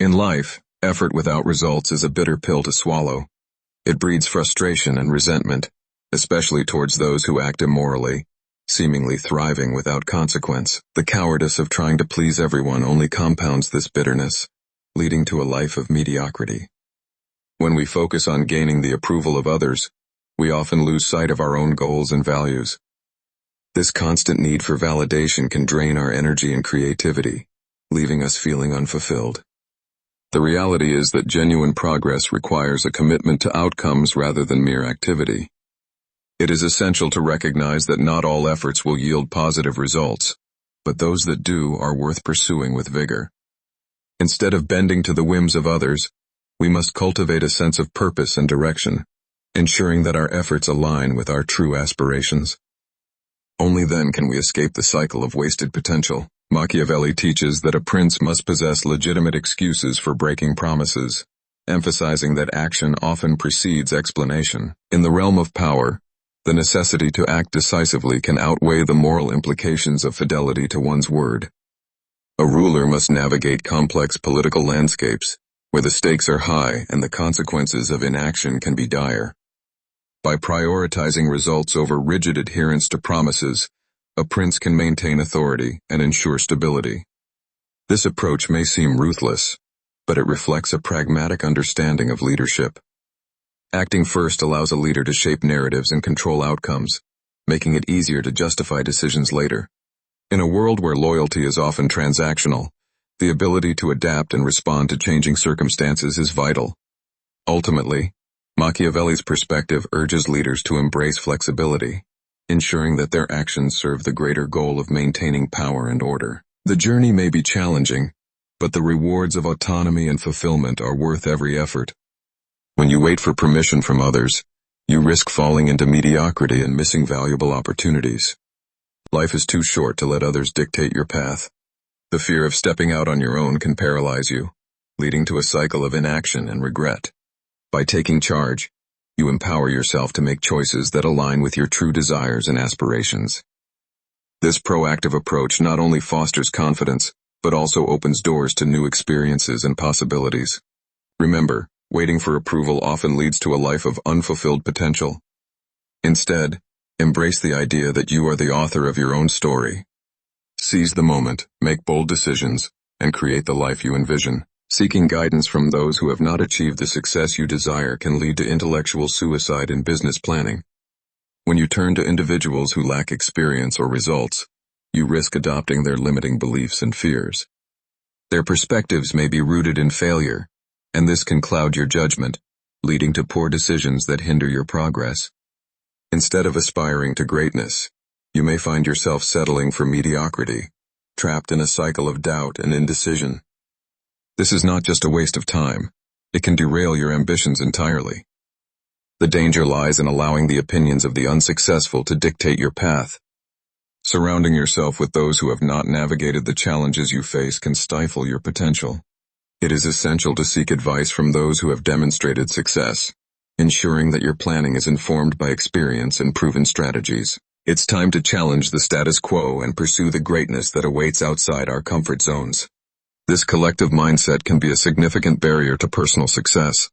In life, effort without results is a bitter pill to swallow. It breeds frustration and resentment, especially towards those who act immorally, seemingly thriving without consequence. The cowardice of trying to please everyone only compounds this bitterness, leading to a life of mediocrity. When we focus on gaining the approval of others, we often lose sight of our own goals and values. This constant need for validation can drain our energy and creativity, leaving us feeling unfulfilled. The reality is that genuine progress requires a commitment to outcomes rather than mere activity. It is essential to recognize that not all efforts will yield positive results, but those that do are worth pursuing with vigor. Instead of bending to the whims of others, we must cultivate a sense of purpose and direction, ensuring that our efforts align with our true aspirations. Only then can we escape the cycle of wasted potential. Machiavelli teaches that a prince must possess legitimate excuses for breaking promises, emphasizing that action often precedes explanation. In the realm of power, the necessity to act decisively can outweigh the moral implications of fidelity to one's word. A ruler must navigate complex political landscapes, where the stakes are high and the consequences of inaction can be dire. By prioritizing results over rigid adherence to promises, a prince can maintain authority and ensure stability. This approach may seem ruthless, but it reflects a pragmatic understanding of leadership. Acting first allows a leader to shape narratives and control outcomes, making it easier to justify decisions later. In a world where loyalty is often transactional, the ability to adapt and respond to changing circumstances is vital. Ultimately, Machiavelli's perspective urges leaders to embrace flexibility, ensuring that their actions serve the greater goal of maintaining power and order. The journey may be challenging, but the rewards of autonomy and fulfillment are worth every effort. When you wait for permission from others, you risk falling into mediocrity and missing valuable opportunities. Life is too short to let others dictate your path. The fear of stepping out on your own can paralyze you, leading to a cycle of inaction and regret. By taking charge, you empower yourself to make choices that align with your true desires and aspirations. This proactive approach not only fosters confidence, but also opens doors to new experiences and possibilities. Remember, waiting for approval often leads to a life of unfulfilled potential. Instead, embrace the idea that you are the author of your own story. Seize the moment, make bold decisions, and create the life you envision. Seeking guidance from those who have not achieved the success you desire can lead to intellectual suicide in business planning. When you turn to individuals who lack experience or results, you risk adopting their limiting beliefs and fears. Their perspectives may be rooted in failure, and this can cloud your judgment, leading to poor decisions that hinder your progress. Instead of aspiring to greatness, you may find yourself settling for mediocrity, trapped in a cycle of doubt and indecision. This is not just a waste of time, it can derail your ambitions entirely. The danger lies in allowing the opinions of the unsuccessful to dictate your path. Surrounding yourself with those who have not navigated the challenges you face can stifle your potential. It is essential to seek advice from those who have demonstrated success, ensuring that your planning is informed by experience and proven strategies. It's time to challenge the status quo and pursue the greatness that awaits outside our comfort zones. This collective mindset can be a significant barrier to personal success.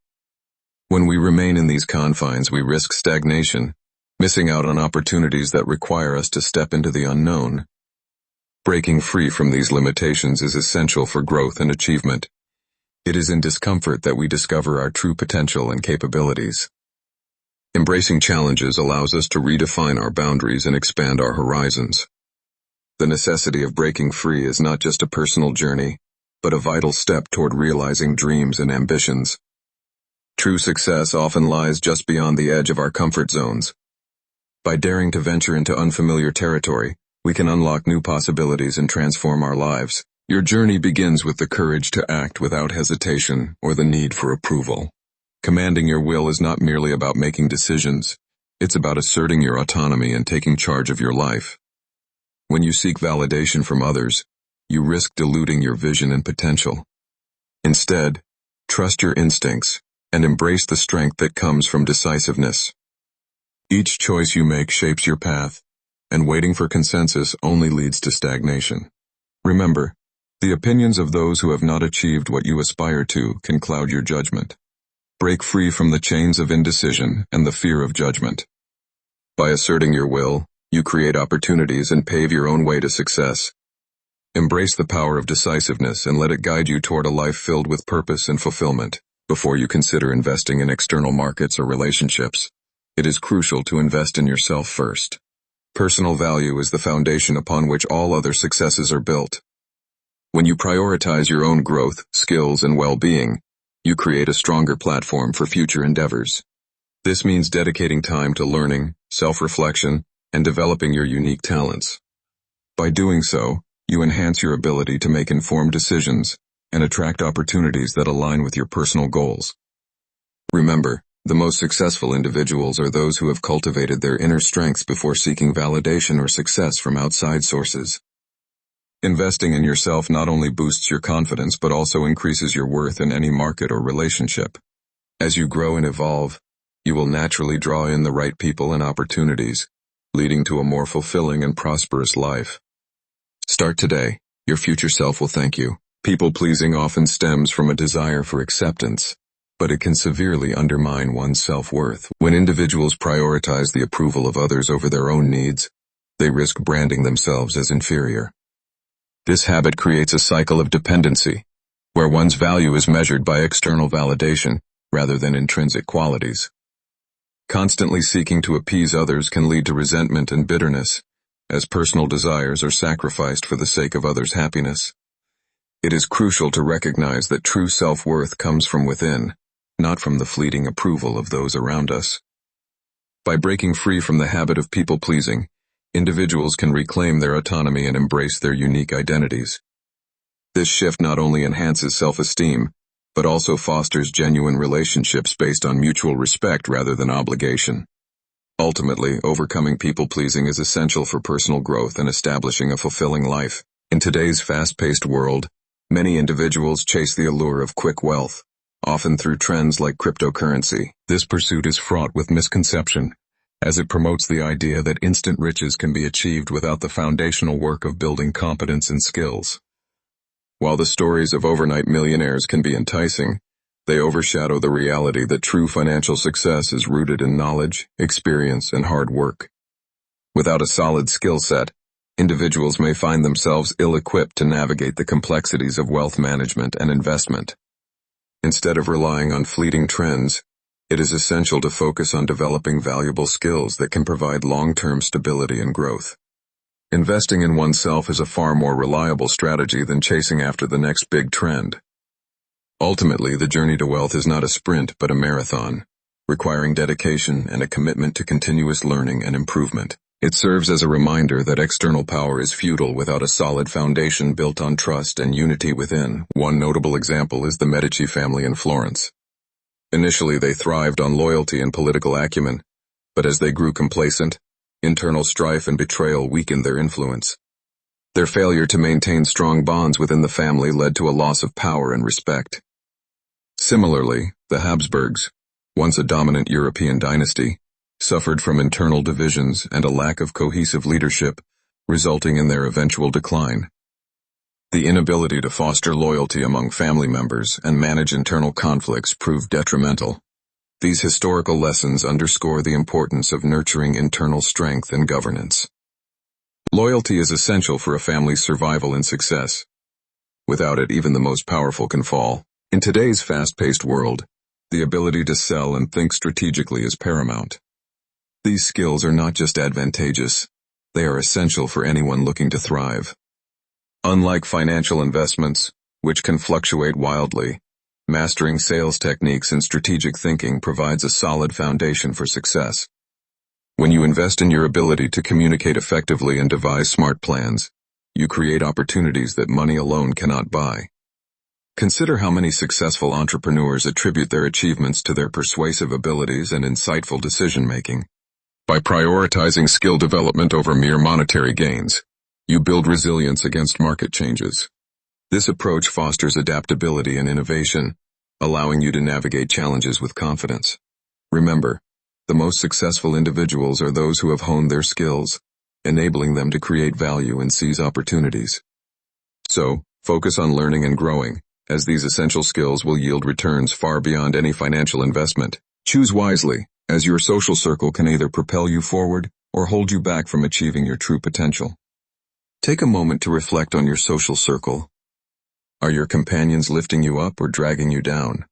When we remain in these confines, we risk stagnation, missing out on opportunities that require us to step into the unknown. Breaking free from these limitations is essential for growth and achievement. It is in discomfort that we discover our true potential and capabilities. Embracing challenges allows us to redefine our boundaries and expand our horizons. The necessity of breaking free is not just a personal journey, but a vital step toward realizing dreams and ambitions. True success often lies just beyond the edge of our comfort zones. By daring to venture into unfamiliar territory, we can unlock new possibilities and transform our lives. Your journey begins with the courage to act without hesitation or the need for approval. Commanding your will is not merely about making decisions, it's about asserting your autonomy and taking charge of your life. When you seek validation from others, you risk diluting your vision and potential. Instead, trust your instincts and embrace the strength that comes from decisiveness. Each choice you make shapes your path, and waiting for consensus only leads to stagnation. Remember, The opinions of those who have not achieved what you aspire to can cloud your judgment. Break free from the chains of indecision and the fear of judgment. By asserting your will, you create opportunities and pave your own way to success. Embrace the power of decisiveness and let it guide you toward a life filled with purpose and fulfillment. Before you consider investing in external markets or relationships, it is crucial to invest in yourself first. Personal value is the foundation upon which all other successes are built. When you prioritize your own growth, skills, and well-being, you create a stronger platform for future endeavors. This means dedicating time to learning, self-reflection, and developing your unique talents. By doing so, you enhance your ability to make informed decisions and attract opportunities that align with your personal goals. Remember, the most successful individuals are those who have cultivated their inner strengths before seeking validation or success from outside sources. Investing in yourself not only boosts your confidence but also increases your worth in any market or relationship. As you grow and evolve, you will naturally draw in the right people and opportunities, leading to a more fulfilling and prosperous life. Start today. Your future self will thank you. People-pleasing often stems from a desire for acceptance, but it can severely undermine one's self-worth. When individuals prioritize the approval of others over their own needs, they risk branding themselves as inferior. This habit creates a cycle of dependency, where one's value is measured by external validation rather than intrinsic qualities. Constantly seeking to appease others can lead to resentment and bitterness, as personal desires are sacrificed for the sake of others' happiness. It is crucial to recognize that true self-worth comes from within, not from the fleeting approval of those around us. By breaking free from the habit of people-pleasing, individuals can reclaim their autonomy and embrace their unique identities. This shift not only enhances self-esteem, but also fosters genuine relationships based on mutual respect rather than obligation. Ultimately, overcoming people-pleasing is essential for personal growth and establishing a fulfilling life. In today's fast-paced world, many individuals chase the allure of quick wealth, often through trends like cryptocurrency. This pursuit is fraught with misconception, as it promotes the idea that instant riches can be achieved without the foundational work of building competence and skills. While the stories of overnight millionaires can be enticing, they overshadow the reality that true financial success is rooted in knowledge, experience, and hard work. Without a solid skill set, individuals may find themselves ill-equipped to navigate the complexities of wealth management and investment. Instead of relying on fleeting trends, it is essential to focus on developing valuable skills that can provide long-term stability and growth. Investing in oneself is a far more reliable strategy than chasing after the next big trend. Ultimately, the journey to wealth is not a sprint but a marathon, requiring dedication and a commitment to continuous learning and improvement. It serves as a reminder that external power is futile without a solid foundation built on trust and unity within. One notable example is the Medici family in Florence. Initially, they thrived on loyalty and political acumen, but as they grew complacent, internal strife and betrayal weakened their influence. Their failure to maintain strong bonds within the family led to a loss of power and respect. Similarly, the Habsburgs, once a dominant European dynasty, suffered from internal divisions and a lack of cohesive leadership, resulting in their eventual decline. The inability to foster loyalty among family members and manage internal conflicts proved detrimental. These historical lessons underscore the importance of nurturing internal strength and governance. Loyalty is essential for a family's survival and success. Without it, even the most powerful can fall. In today's fast-paced world, the ability to sell and think strategically is paramount. These skills are not just advantageous, they are essential for anyone looking to thrive. Unlike financial investments, which can fluctuate wildly, mastering sales techniques and strategic thinking provides a solid foundation for success. When you invest in your ability to communicate effectively and devise smart plans, you create opportunities that money alone cannot buy. Consider how many successful entrepreneurs attribute their achievements to their persuasive abilities and insightful decision-making. By prioritizing skill development over mere monetary gains, you build resilience against market changes. This approach fosters adaptability and innovation, allowing you to navigate challenges with confidence. Remember, the most successful individuals are those who have honed their skills, enabling them to create value and seize opportunities. So, Focus on learning and growing, as these essential skills will yield returns far beyond any financial investment. Choose wisely, as your social circle can either propel you forward or hold you back from achieving your true potential. Take a moment to reflect on your social circle. Are your companions lifting you up or dragging you down?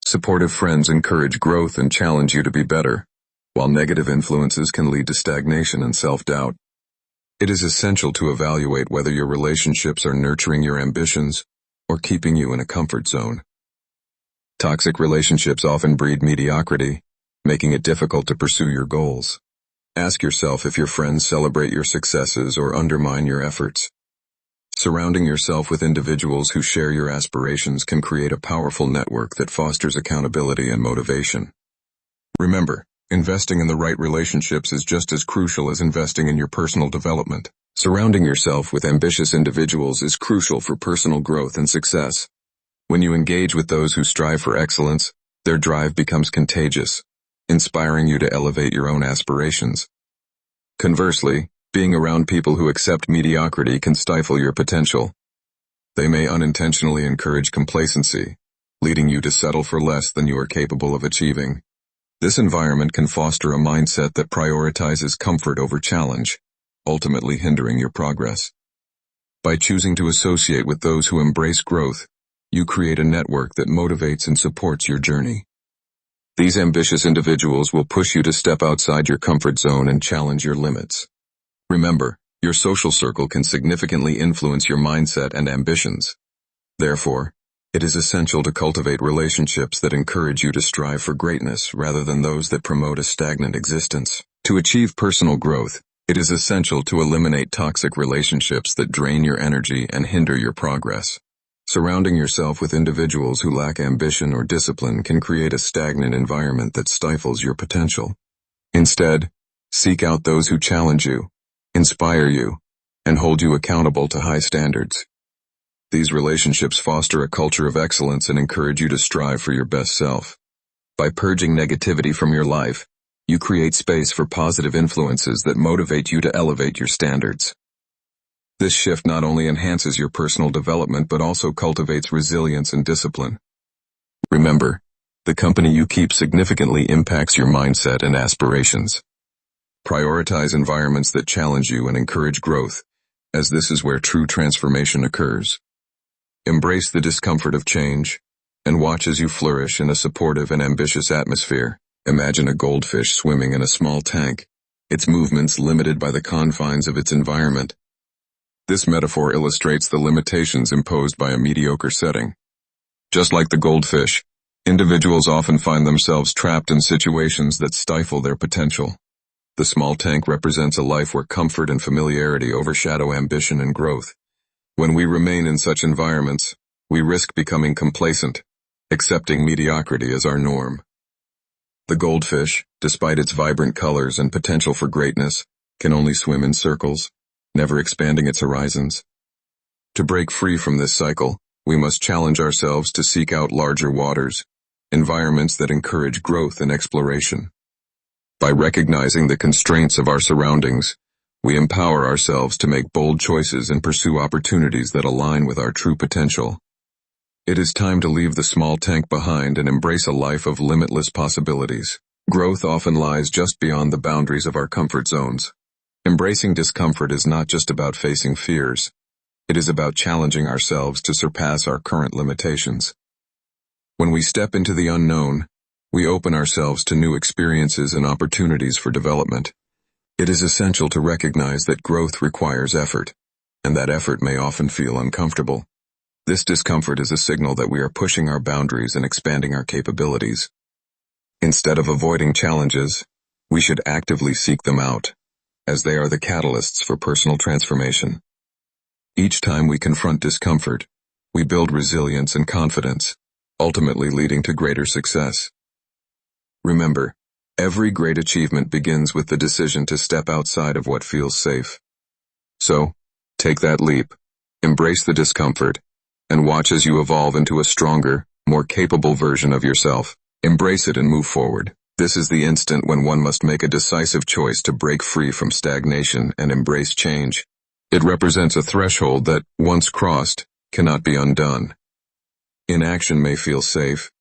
Supportive friends encourage growth and challenge you to be better, while negative influences can lead to stagnation and self-doubt. It is essential to evaluate whether your relationships are nurturing your ambitions or keeping you in a comfort zone. Toxic relationships often breed mediocrity, making it difficult to pursue your goals. Ask yourself if your friends celebrate your successes or undermine your efforts. Surrounding yourself with individuals who share your aspirations can create a powerful network that fosters accountability and motivation. Remember, investing in the right relationships is just as crucial as investing in your personal development. Surrounding yourself with ambitious individuals is crucial for personal growth and success. When you engage with those who strive for excellence, their drive becomes contagious, inspiring you to elevate your own aspirations. Conversely, being around people who accept mediocrity can stifle your potential. They may unintentionally encourage complacency, leading you to settle for less than you are capable of achieving. This environment can foster a mindset that prioritizes comfort over challenge, ultimately hindering your progress. By choosing to associate with those who embrace growth, you create a network that motivates and supports your journey. These ambitious individuals will push you to step outside your comfort zone and challenge your limits. Remember, your social circle can significantly influence your mindset and ambitions. Therefore, it is essential to cultivate relationships that encourage you to strive for greatness rather than those that promote a stagnant existence. To achieve personal growth, it is essential to eliminate toxic relationships that drain your energy and hinder your progress. Surrounding yourself with individuals who lack ambition or discipline can create a stagnant environment that stifles your potential. Instead, seek out those who challenge you, inspire you, and hold you accountable to high standards. These relationships foster a culture of excellence and encourage you to strive for your best self. By purging negativity from your life, you create space for positive influences that motivate you to elevate your standards. This shift not only enhances your personal development but also cultivates resilience and discipline. Remember, the company you keep significantly impacts your mindset and aspirations. Prioritize environments that challenge you and encourage growth, as this is where true transformation occurs. Embrace the discomfort of change, and watch as you flourish in a supportive and ambitious atmosphere. Imagine a goldfish swimming in a small tank, its movements limited by the confines of its environment. This metaphor illustrates the limitations imposed by a mediocre setting. Just like the goldfish, individuals often find themselves trapped in situations that stifle their potential. The small tank represents a life where comfort and familiarity overshadow ambition and growth. When we remain in such environments, we risk becoming complacent, accepting mediocrity as our norm. The goldfish, despite its vibrant colors and potential for greatness, can only swim in circles, never expanding its horizons. To break free from this cycle, we must challenge ourselves to seek out larger waters, environments that encourage growth and exploration. By recognizing the constraints of our surroundings, we empower ourselves to make bold choices and pursue opportunities that align with our true potential. It is time to leave the small tank behind and embrace a life of limitless possibilities. Growth often lies just beyond the boundaries of our comfort zones. Embracing discomfort is not just about facing fears. It is about challenging ourselves to surpass our current limitations. When we step into the unknown, we open ourselves to new experiences and opportunities for development. It is essential to recognize that growth requires effort, and that effort may often feel uncomfortable. This discomfort is a signal that we are pushing our boundaries and expanding our capabilities. Instead of avoiding challenges, we should actively seek them out, as they are the catalysts for personal transformation. Each time we confront discomfort, we build resilience and confidence, ultimately leading to greater success. Remember, every great achievement begins with the decision to step outside of what feels safe. So, take that leap, embrace the discomfort, and watch as you evolve into a stronger, more capable version of yourself. Embrace it and move forward. This is the instant when one must make a decisive choice to break free from stagnation and embrace change. It represents a threshold that, once crossed, cannot be undone. Inaction may feel safe,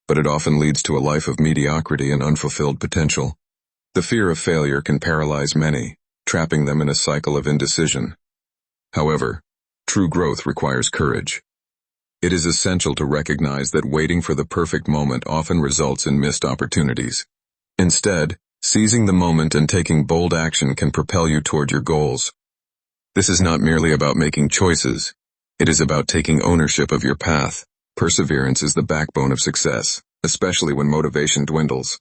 but it often leads to a life of mediocrity and unfulfilled potential. The fear of failure can paralyze many, trapping them in a cycle of indecision. However, true growth requires courage. It is essential to recognize that waiting for the perfect moment often results in missed opportunities. Instead, seizing the moment and taking bold action can propel you toward your goals. This is not merely about making choices. It is about taking ownership of your path. Perseverance is the backbone of success, especially when motivation dwindles.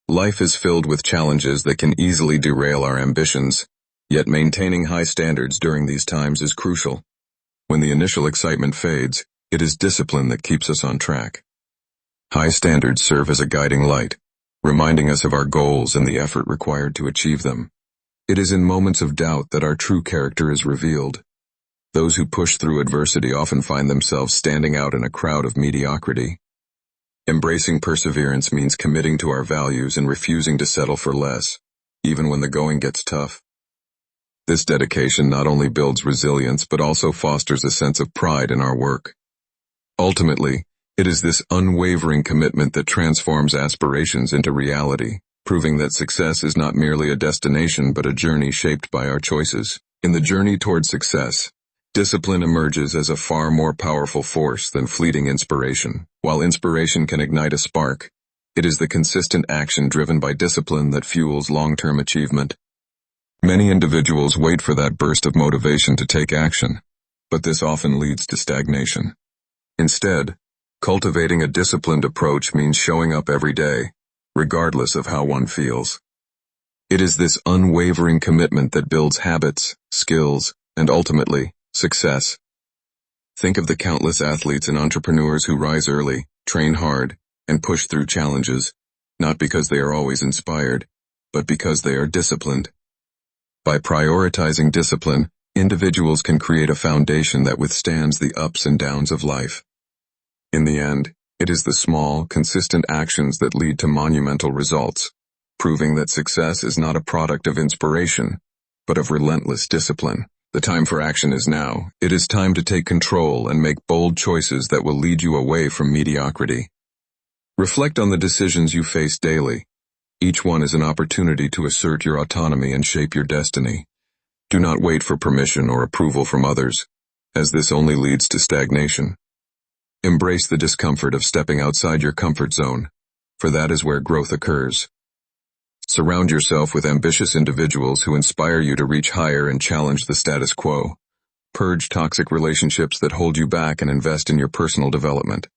Life is filled with challenges that can easily derail our ambitions, yet maintaining high standards during these times is crucial. When the initial excitement fades, it is discipline that keeps us on track. High standards serve as a guiding light, reminding us of our goals and the effort required to achieve them. It is in moments of doubt that our true character is revealed. Those who push through adversity often find themselves standing out in a crowd of mediocrity. Embracing perseverance means committing to our values and refusing to settle for less, even when the going gets tough. This dedication not only builds resilience but also fosters a sense of pride in our work. Ultimately, it is this unwavering commitment that transforms aspirations into reality, proving that success is not merely a destination but a journey shaped by our choices. In the journey toward success, discipline emerges as a far more powerful force than fleeting inspiration. While inspiration can ignite a spark, it is the consistent action driven by discipline that fuels long-term achievement. Many individuals wait for that burst of motivation to take action, but this often leads to stagnation. Instead, cultivating a disciplined approach means showing up every day, regardless of how one feels. It is this unwavering commitment that builds habits, skills, and ultimately, success. Think of the countless athletes and entrepreneurs who rise early, train hard, and push through challenges, not because they are always inspired, but because they are disciplined. By prioritizing discipline, individuals can create a foundation that withstands the ups and downs of life. In the end, it is the small, consistent actions that lead to monumental results, proving that success is not a product of inspiration, but of relentless discipline. The time for action is now. It is time to take control and make bold choices that will lead you away from mediocrity. Reflect on the decisions you face daily. Each one is an opportunity to assert your autonomy and shape your destiny. Do not wait for permission or approval from others, as this only leads to stagnation. Embrace the discomfort of stepping outside your comfort zone, for that is where growth occurs. Surround yourself with ambitious individuals who inspire you to reach higher and challenge the status quo. Purge toxic relationships that hold you back and invest in your personal development.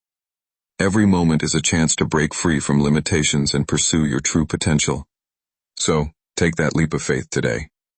Every moment is a chance to break free from limitations and pursue your true potential. So, take that leap of faith today.